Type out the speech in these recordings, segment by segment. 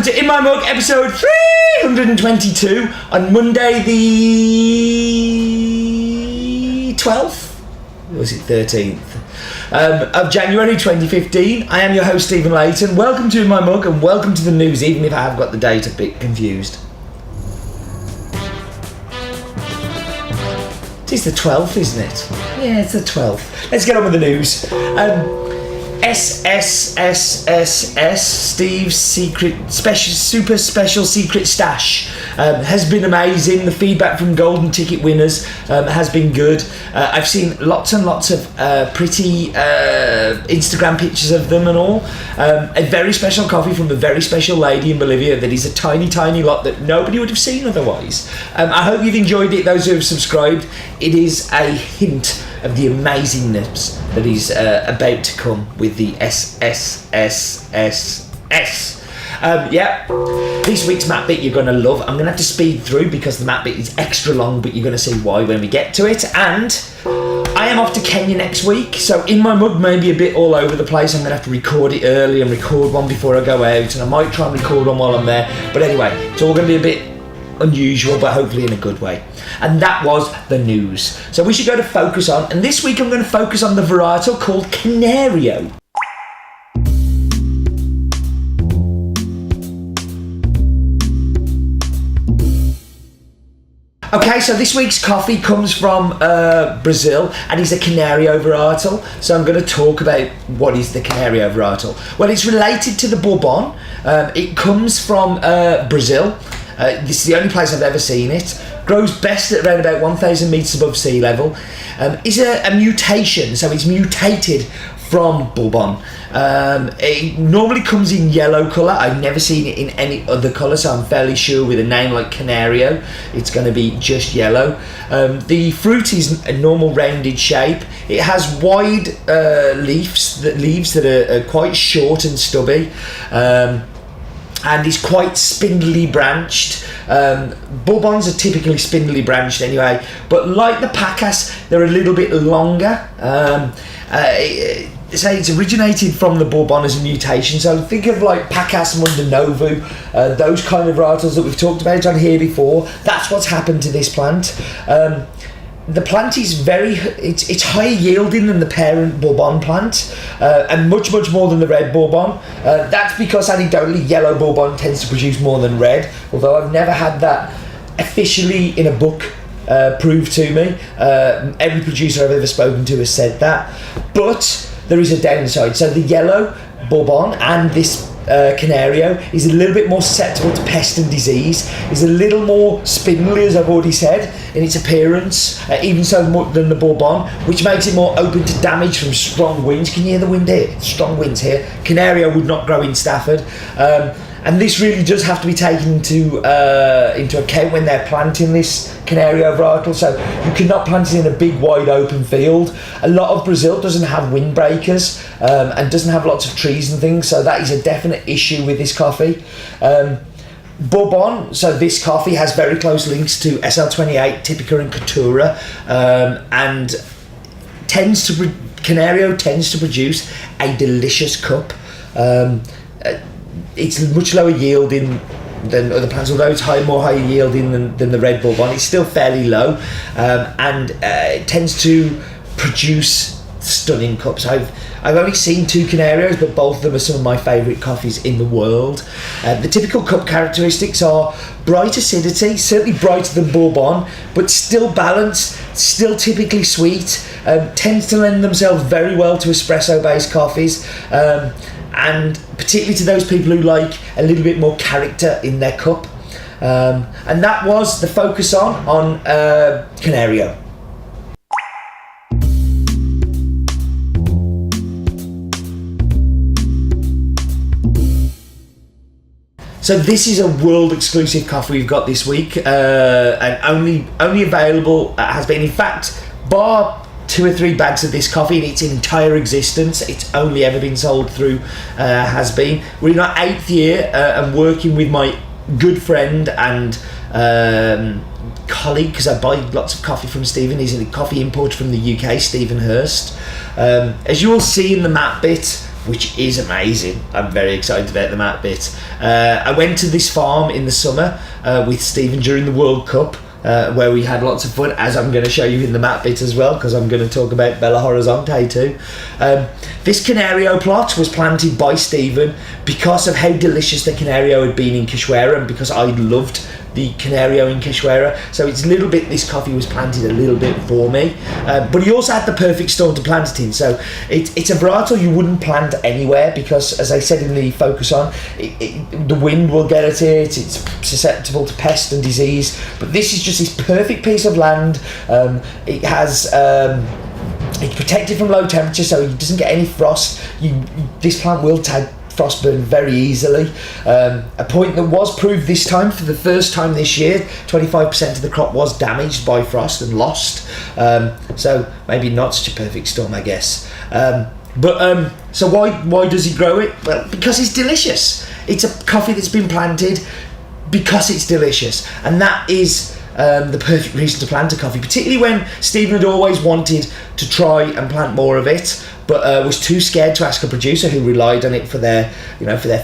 welcome to In My Mug, episode 322 on Monday the 12th? Or was it 13th? Of January 2015. I am your host, Stephen Layton. Welcome to In My Mug and welcome to the news, even if I have got the date a bit confused. It is the 12th, isn't it? Yeah, it's the 12th. Let's get on with the news. Steve's super special secret stash has been amazing. The feedback from golden ticket winners has been good. I've seen lots and lots of pretty Instagram pictures of them and all. A very special coffee from a very special lady in Bolivia that is a tiny lot that nobody would have seen otherwise. I hope you've enjoyed it, those who have subscribed. It is a hint of the amazingness that is about to come with the SSSS. This week's map bit you're going to love. I'm going to have to speed through because the map bit is extra long, but you're going to see why when we get to it. And I am off to Kenya next week, so In My Mug may be a bit all over the place. I'm going to have to record it early and record one before I go out, and I might try and record one while I'm there. But anyway, it's all going to be a bit unusual, but hopefully in a good way. And that was the news. So we should go to focus on, and this week I'm going to focus on the varietal called Canario. Okay, so this week's coffee comes from Brazil and is a Canario varietal. So I'm going to talk about what is the Canario varietal. Well, it's related to the Bourbon. It comes from Brazil. This is the only place I've ever seen it. Grows best at around about 1,000 metres above sea level. It's a mutation, so it's mutated from Bourbon. It normally comes in yellow colour. I've never seen it in any other colour, so I'm fairly sure with a name like Canario, it's going to be just yellow. The fruit is a normal rounded shape. It has wide leaves that are quite short and stubby. And is quite spindly branched. Bourbons are typically spindly branched anyway, but like the Pacas, they're a little bit longer. So it's originated from the Bourbon as a mutation. So think of like Pacas Mundanovu, those kind of varietals that we've talked about on here before. That's what's happened to this plant. The plant is it's higher yielding than the parent Bourbon plant, and much more than the red Bourbon. That's because anecdotally yellow Bourbon tends to produce more than red, although I've never had that officially in a book proved to me. Every producer I've ever spoken to has said that, but there is a downside. So the yellow Bourbon and this Canario is a little bit more susceptible to pest and disease, is a little more spindly, as I've already said, in its appearance, even so more than the Bourbon, which makes it more open to damage from strong winds. Can you hear the wind here? Strong winds here. Canario would not grow in Stafford. And this really does have to be taken into account when they're planting this Canario varietal. So you cannot plant it in a big wide open field. A lot of Brazil doesn't have windbreakers and doesn't have lots of trees and things, so that is a definite issue with this coffee. Bourbon, so this coffee has very close links to SL28, Typica and Caturra, and Canario tends to produce a delicious cup. It's much lower yielding than other plants, although it's more higher yielding than the red Bourbon. It's still fairly low, and it tends to produce stunning cups. I've only seen 2 Canarios, but both of them are some of my favourite coffees in the world. The typical cup characteristics are bright acidity, certainly brighter than Bourbon, but still balanced, still typically sweet, tends to lend themselves very well to espresso-based coffees, and particularly to those people who like a little bit more character in their cup. And that was the focus on Canario. So this is a world exclusive coffee we've got this week, and only available, has been, in fact, bar 2 or 3 bags of this coffee in its entire existence. It's only ever been sold through Has Been. We're in our 8th year and working with my good friend and colleague, because I buy lots of coffee from Stephen. He's a coffee importer from the UK, Stephen Hurst. As you will see in the map bit, which is amazing. I'm very excited about the Matt bit. I went to this farm in the summer with Stephen during the World Cup, where we had lots of fun, as I'm going to show you in the Matt bit as well, because I'm going to talk about Bella Horizonte too. This Canario plot was planted by Stephen because of how delicious the Canario had been in Cachoeira, and because I loved the Canario in Cachoeira. So it's a little bit, this coffee was planted a little bit for me, but he also had the perfect storm to plant it in. So it's a varietal you wouldn't plant anywhere, because, as I said in the focus on, the wind will get at it, it's susceptible to pest and disease. But this is just this perfect piece of land. It has it's protected from low temperature, so it doesn't get any frost. This plant will take frostburn very easily. A point that was proved this time, for the first time this year, 25% of the crop was damaged by frost and lost. So maybe not such a perfect storm, I guess. So why does he grow it? Well, because it's delicious. It's a coffee that's been planted because it's delicious, and that is the perfect reason to plant a coffee, particularly when Stephen had always wanted to try and plant more of it, but was too scared to ask a producer who relied on it for their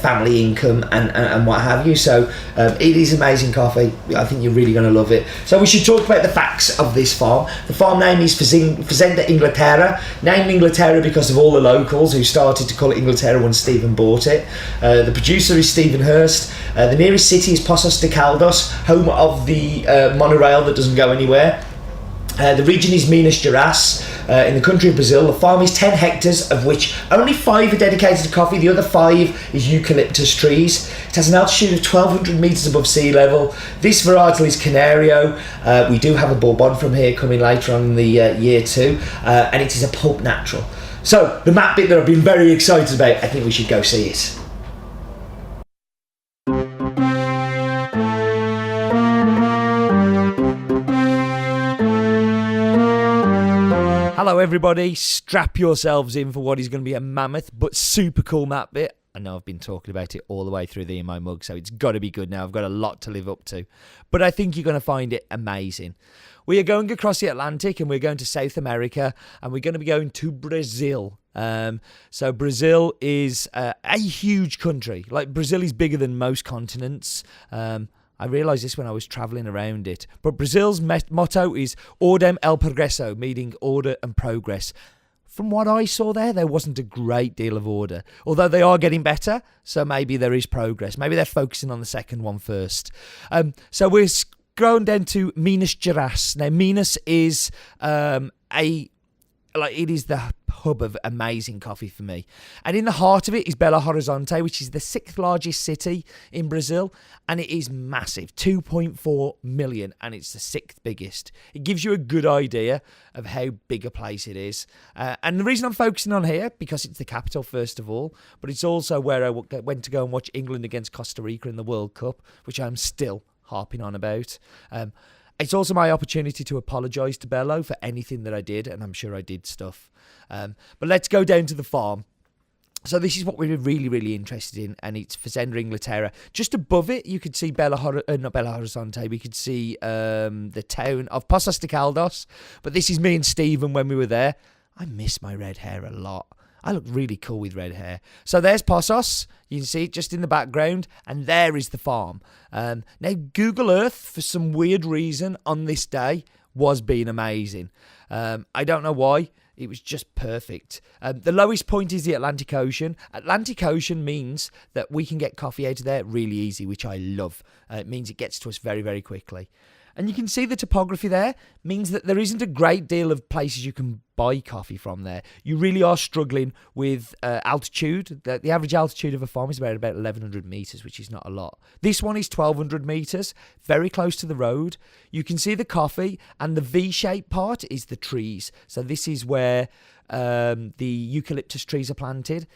family income and what have you. So it is amazing coffee. I think you're really going to love it. So we should talk about the facts of this farm. The farm name is Fazenda, Inglaterra, named Inglaterra because of all the locals who started to call it Inglaterra when Stephen bought it. The producer is Stephen Hurst. The nearest city is Poços de Caldas, home of the monorail that doesn't go anywhere. The region is Minas Gerais, in the country of Brazil. The farm is 10 hectares, of which only 5 are dedicated to coffee. The other 5 is eucalyptus trees. It has an altitude of 1,200 metres above sea level. This varietal is Canario. We do have a Bourbon from here coming later on in the year too, and it is a pulp natural. So the Matt bit that I've been very excited about, I think we should go see it. Hello everybody, strap yourselves in for what is going to be a mammoth but super cool Matt bit. I know I've been talking about it all the way through the In My Mug, so it's got to be good now. I've got a lot to live up to, but I think you're going to find it amazing. We are going across the Atlantic and we're going to South America, and we're going to be going to Brazil. So Brazil is a huge country. Like, Brazil is bigger than most continents. I realised this when I was travelling around it. But Brazil's motto is Ordem el Progresso, meaning order and progress. From what I saw there wasn't a great deal of order. Although they are getting better, so maybe there is progress. Maybe they're focusing on the second one first. So we're going down to Minas Gerais. Now, Minas is it is the hub of amazing coffee for me. And in the heart of it is Belo Horizonte, which is the 6th largest city in Brazil. And it is massive, 2.4 million, and it's the 6th biggest. It gives you a good idea of how big a place it is. And the reason I'm focusing on here, because it's the capital first of all, but it's also where I went to go and watch England against Costa Rica in the World Cup, which I'm still harping on about. It's also my opportunity to apologise to Bello for anything that I did, and I'm sure I did stuff. But let's go down to the farm. So this is what we're really, really interested in, and it's Fazenda Inglaterra. Just above it, you could see not Belo Horizonte, we could see the town of Poços de Caldas. But this is me and Stephen when we were there. I miss my red hair a lot. I look really cool with red hair. So there's Poços. You can see it just in the background. And there is the farm. Now, Google Earth, for some weird reason, on this day, was being amazing. I don't know why. It was just perfect. The lowest point is the Atlantic Ocean. Atlantic Ocean means that we can get coffee out of there really easy, which I love. It means it gets to us very, very quickly. And you can see the topography there means that there isn't a great deal of places you can buy coffee from there. You really are struggling with altitude. The average altitude of a farm is about 1,100 metres, which is not a lot. This one is 1,200 metres, very close to the road. You can see the coffee, and the V-shaped part is the trees. So this is where the eucalyptus trees are planted.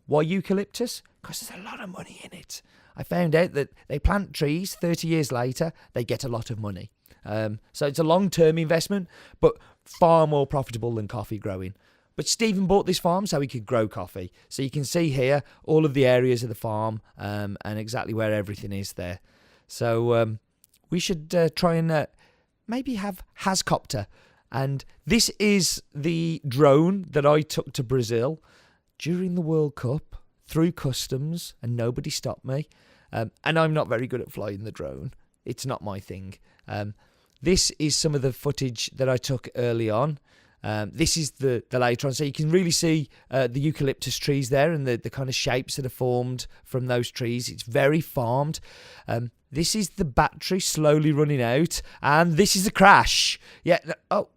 Why eucalyptus? Because there's a lot of money in it. I found out that they plant trees, 30 years later, they get a lot of money. So it's a long-term investment, but far more profitable than coffee growing. But Stephen bought this farm so he could grow coffee. So you can see here all of the areas of the farm and exactly where everything is there. So we should try and maybe have Hascopter. And this is the drone that I took to Brazil during the World Cup through customs and nobody stopped me. And I'm not very good at flying the drone. It's not my thing. This is some of the footage that I took early on. This is the later on. So you can really see the eucalyptus trees there and the kind of shapes that are formed from those trees. It's very farmed. This is the battery slowly running out. And this is a crash. Yeah. Oh,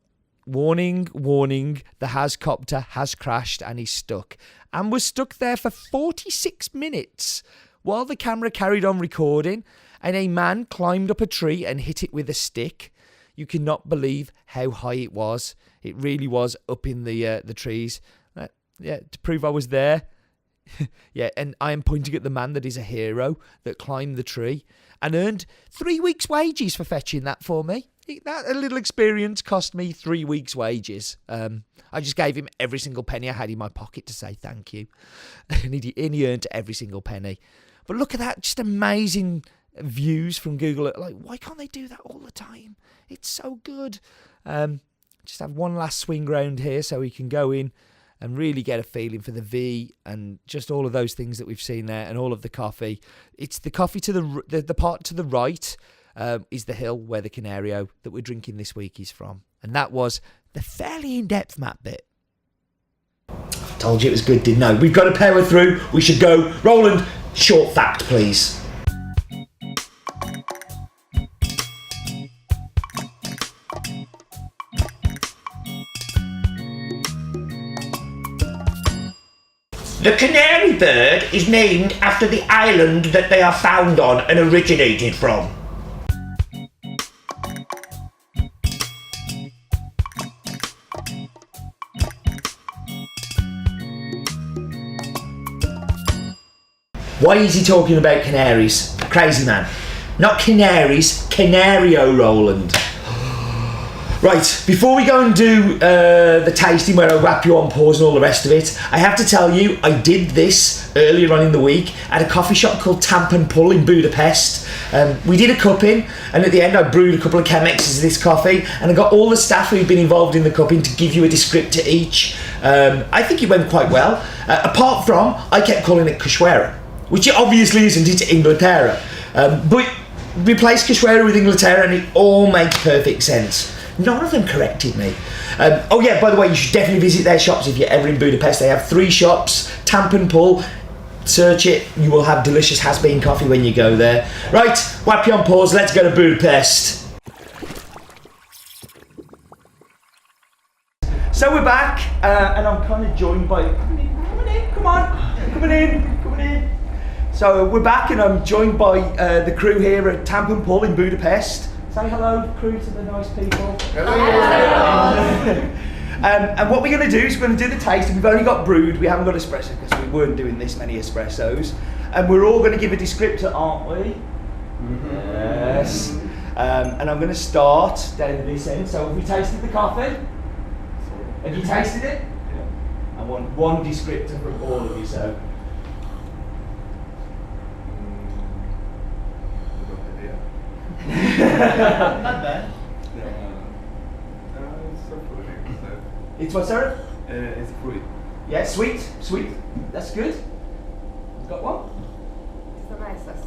warning. The Hascopter has crashed and is stuck. And was stuck there for 46 minutes while the camera carried on recording. And a man climbed up a tree and hit it with a stick. You cannot believe how high it was. It really was up in the trees. To prove I was there. Yeah, and I am pointing at the man that is a hero that climbed the tree and earned 3 weeks' wages for fetching that for me. That little experience cost me 3 weeks' wages. I just gave him every single penny I had in my pocket to say thank you. And he earned every single penny. But look at that, just amazing views from Google. Like, why can't they do that all the time? It's so good. Just have one last swing round here so we can go in and really get a feeling for the V and just all of those things that we've seen there and all of the coffee. It's the coffee to the part to the right is the hill where the Canario that we're drinking this week is from. And that was the fairly in-depth map bit. Told you it was good, didn't I? We've got to power through. We should go. Roland, short fact, please. The canary bird is named after the island that they are found on and originated from. Why is he talking about canaries? Crazy man. Not canaries, Canario, Roland. Right, before we go and do the tasting where I wrap you on pause and all the rest of it, I have to tell you, I did this earlier on in the week at a coffee shop called Pulped in Budapest. We did a cupping, and at the end I brewed a couple of Chemexes of this coffee, and I got all the staff who've been involved in the cupping to give you a descriptor each. I think it went quite well, apart from I kept calling it Cachoeira, which it obviously isn't, it's Inglaterra. But replace Cachoeira with Inglaterra and it all makes perfect sense. None of them corrected me. Oh yeah, by the way, you should definitely visit their shops if you're ever in Budapest. They have 3 shops, Pull. Search it, you will have delicious has-been coffee when you go there. Right, whap you on pause, let's go to Budapest. So we're back, and I'm kind of joined by... Coming in. So we're back, and I'm joined by the crew here at Pull in Budapest. Say hello, crew, to the nice people. Hello. And what we're going to do is we're going to do the tasting. We've only got brewed, we haven't got espresso because we weren't doing this many espressos. And we're all going to give a descriptor, aren't we? Mm-hmm. Yes. And I'm going to start down this end. So have we tasted the coffee? Have you tasted it? Yeah. I want one descriptor from all of you, so. Not bad. It's so fruity. It's what, sorry? It's fruit. Yeah, sweet. That's good. You've got one? It's the nicest.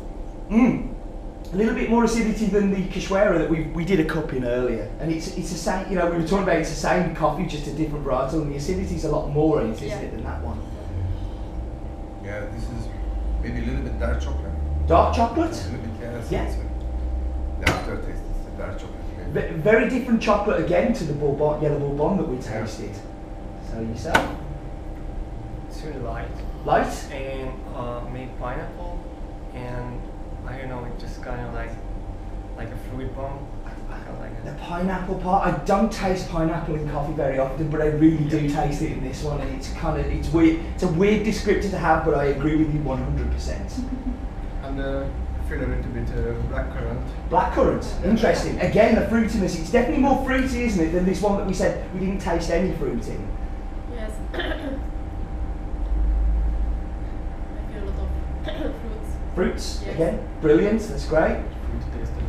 A little bit more acidity than the Cachoeira that we did a cup in earlier. And it's the same, we were talking about it's the same coffee, just a different varietal, and the acidity's a lot more in it, isn't it, than that one? Yeah, this is maybe a little bit dark chocolate. Dark chocolate? A little bit, Yeah. The aftertaste is the dark chocolate. Maybe. Very different chocolate again to the yellow Bourbon that we tasted. So yourself? It's really light. Light? And made pineapple, and I don't know, it just kind of like a fruit bomb. I kind of like it. The pineapple part, I don't taste pineapple in coffee very often, but I really do taste it in this one, and it's weird. It's a weird descriptor to have, but I agree with you 100%. And feel a little bit blackcurrant. Blackcurrant, interesting. Again, the fruitiness, it's definitely more fruity, isn't it, than this one that we said we didn't taste any fruit in. Yes. I feel a lot of fruits. Fruits, Yes. again, brilliant, that's great. Fruit taste and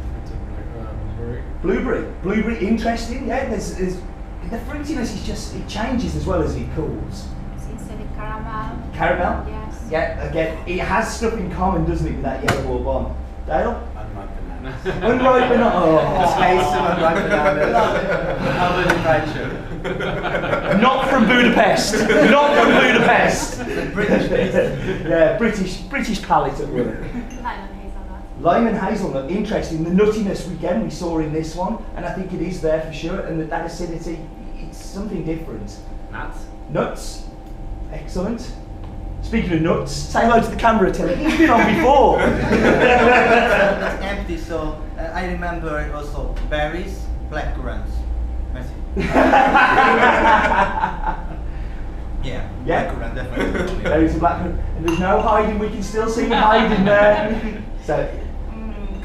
fruit of blueberry. Blueberry, interesting, yeah, there's the fruitiness is just, it changes as well as it cools. Sincerely caramel. Caramel? Yes. Yeah, again, it has stuff in common, doesn't it, with that yellow bourbon? Dale? Unripe bananas. Unripe banana. Oh. Taste of unripe bananas. How would invite you? Not from Budapest. Not from Budapest. British taste. Yeah, British palate at work. Lime and hazelnut. Lime and hazelnut, interesting. The nuttiness we saw in this one, and I think it is there for sure. And that acidity, it's something different. Nuts. Nuts, excellent. Speaking of nuts, say hello to the camera, Tilly. He's been on before. That's empty, so I remember also berries, blackcurrants. Merci. Yeah, blackcurrant definitely. There is a black, and there's no hiding. We can still see him hiding there. So.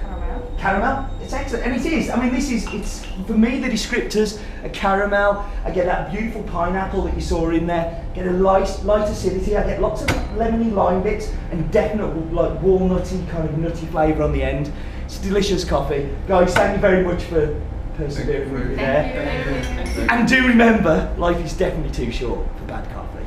Caramel. Caramel, it's excellent, and it is. I mean, it's for me the descriptors: a caramel. I get that beautiful pineapple that you saw in there. Get a light acidity. I get lots of lemony lime bits, and definite like walnutty kind of nutty flavour on the end. It's delicious coffee, guys. Thank you very much for persevering with me there. Thank you. And do remember, life is definitely too short for bad coffee.